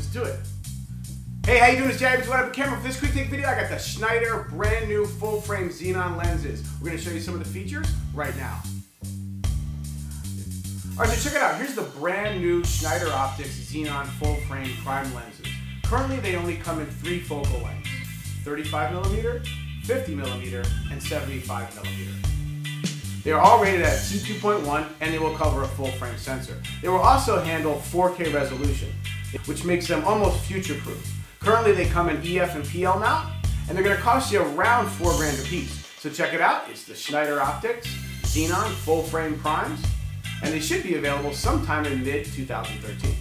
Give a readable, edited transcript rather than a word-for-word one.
let's do it. Hey, how you doing? It's Abrams. What up, camera? For this quick take video, I got the Schneider brand new full frame Xenon lenses. We're going to show you some of the features right now. Alright, so check it out. Here's the brand new Schneider Optics Xenon full frame prime lenses. Currently, they only come in 3 focal lengths: 35mm, 50mm, and 75mm. They are all rated at t2.1 and they will cover a full frame sensor. They will also handle 4K resolution, which makes them almost future-proof. Currently, they come in EF and PL mount, and they're going to cost you around $4 grand a piece. So check it out. It's the Schneider Optics Xenon full frame primes, and they should be available sometime in mid-2013.